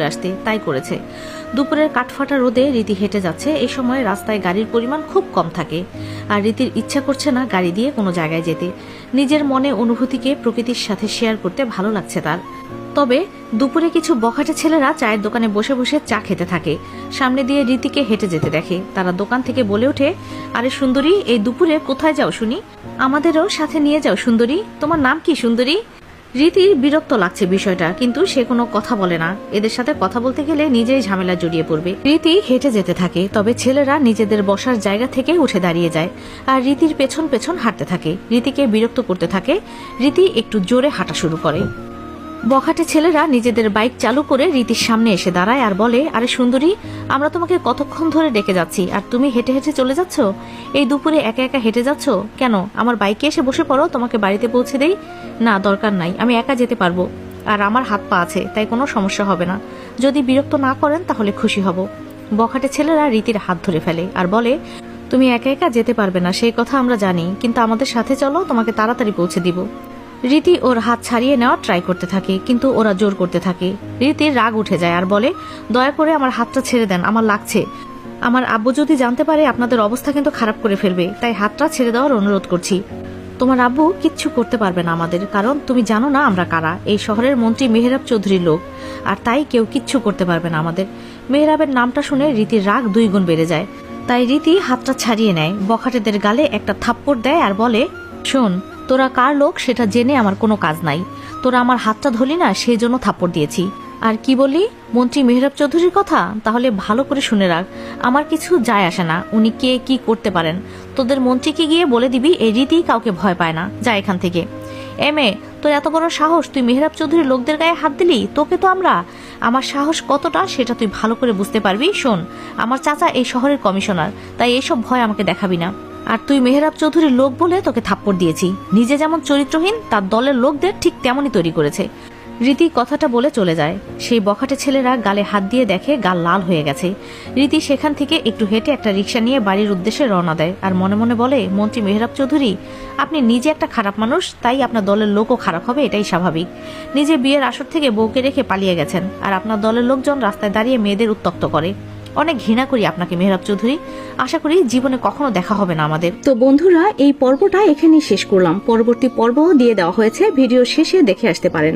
আসতে, তাই করেছে। দুপুরের কাঠফাটা রোদে রীতি হেঁটে যাচ্ছে। এই সময় রাস্তায় গাড়ির পরিমাণ খুব কম থাকে, আর রীতির ইচ্ছা করছে না গাড়ি দিয়ে কোনো জায়গায় যেতে। নিজের মনে অনুভূতিকে প্রকৃতির সাথে শেয়ার করতে ভালো লাগছে তার। তবে দুপুরে কিছু বখাটে ছেলেরা চায়ের দোকানে বসে বসে চা খেতে থাকে। সামনে দিয়ে রীতিকে হেঁটে যেতে দেখে। তারা দোকান থেকে বলে ওঠে, আরে সুন্দরী, এই দুপুরে কোথায় যাও শুনি? আমাদেরও সাথে নিয়ে যাও সুন্দরী। তোমার নাম কি সুন্দরী? রীতির বিরক্ত লাগছে বিষয়টা, কিন্তু সে কোনো কথা বলে না। এদের সাথে কথা বলতে গেলে নিজেই ঝামেলা জড়িয়ে পড়বে। রীতি হেঁটে যেতে থাকে, তবে ছেলেরা নিজেদের বসার জায়গা থেকে উঠে দাঁড়িয়ে যায় আর রীতির পেছন পেছন হাঁটতে থাকে। রীতিকে বিরক্ত করতে থাকে। রীতি একটু জোরে হাঁটা শুরু করে। বখাটে ছেলেরা নিজেদের বাইক চালু করে রীতির সামনে এসে দাঁড়ায় আর বলে, আরে সুন্দরী, আমরা তোমাকে কতক্ষণ ধরে ডেকে যাচ্ছি, আর তুমি হেঁটে হেঁটে চলে যাচ্ছ? এই দুপুরে একা একা হেঁটে যাচ্ছ কেন? আমার বাইকে এসে বসে পড়ো, তোমাকে বাড়িতে পৌঁছে দেই। না, দরকার নাই, আমি একা যেতে পারবো, আর আমার হাত পা আছে, তাই কোনো সমস্যা হবে না। যদি বিরক্ত না করেন তাহলে খুশি হব। বখাটে ছেলেরা রীতির হাত ধরে ফেলে আর বলে, তুমি একা একা যেতে পারবে না, সেই কথা আমরা জানি, কিন্তু আমাদের সাথে চলো, তোমাকে তাড়াতাড়ি পৌঁছে দিব। রীতি ওর হাত ছাড়িয়ে নেওয়া ট্রাই করতে থাকে, কিন্তু ওরা জোর করতে থাকে। রীতির রাগ উঠে যায় আর বলে, দয়া করে আমার হাতটা ছেড়ে দেন, আমার লাগছে। আমার আব্বু যদি জানতে পারে আপনাদের অবস্থা কিন্তু খারাপ করে ফেলবে, তাই হাতটা ছেড়ে দেওয়ার অনুরোধ করছি। তোমার আব্বু কিচ্ছু করতে পারবে না আমাদের, কারণ তুমি জানো না আমরা কারা। এই শহরের মন্ত্রী মেহরাব চৌধুরীর লোক, আর তাই কেউ কিচ্ছু করতে পারবে না আমাদের। মেহরাবের নামটা শুনে রীতির রাগ 2 গুণ বেড়ে যায়। তাই রীতি হাতটা ছাড়িয়ে নেয়, বখাটেদের গালে একটা থাপ্পড় দেয় আর বলে, শোন, তোরা কার লোক সেটা জেনে আমার কোনো কাজ নাই। তোরা আমার হাতটা ধরলি না, সেই জন্য থাপ্পড় দিয়েছি। আর কি বললি? মন্ত্রী মেহরাব চৌধুরীর কথা? তাহলে ভালো করে শুনে রাখ, আমার কিছু যায় আসে না উনি কে কি করতে পারেন। তোদের মন্ত্রীকে গিয়ে বলে দিবি এই রীতি কাউকে ভয় পায় না, যা এখান থেকে। মেয়ে, তোর এত বড় সাহস, তুই মেহরাব চৌধুরীর লোকদের গায়ে হাত দিলি? তোকে তো আমার সাহস কতটা সেটা তুই ভালো করে বুঝতে পারবি। শোন, আমার চাচা এই শহরের কমিশনার, তাই এইসব ভয় আমাকে দেখাবি না। আর তুই মেহরাব চৌধুরীর লোক বলে তোকে থাপ্পড় দিয়েছি। নিজে যেমন চরিত্রহীন, তার দলের লোকদের ঠিক তেমনই তৈরি করেছে। রীতি কথাটা বলে চলে যায়। সেই বখাটে ছেলেরা গালে হাত দিয়ে দেখে গাল লাল হয়ে গেছে। রীতি সেখান থেকে একটু হেঁটে একটা রিক্সা নিয়ে বাড়ির উদ্দেশ্যে রওনা দেয় আর মনে মনে বলে, মন্ত্রী মেহরাব চৌধুরী, আপনি নিজে একটা খারাপ মানুষ, তাই আপনার দলের লোকও খারাপ হবে, এটাই স্বাভাবিক। নিজে বিয়ের আসর থেকে বউকে রেখে পালিয়ে গেছেন, আর আপনার দলের লোকজন রাস্তায় দাঁড়িয়ে মেয়েদের উত্ত্যক্ত করে। অনেক ঘৃণা করি আপনাকে মেহরাব চৌধুরী। আশা করি জীবনে কখনো দেখা হবে না আমাদের। তো বন্ধুরা, এই পর্বটা এখানেই শেষ করলাম। পরবর্তী পর্বও দিয়ে দেওয়া হয়েছে, ভিডিও শেষে দেখে আসতে পারেন।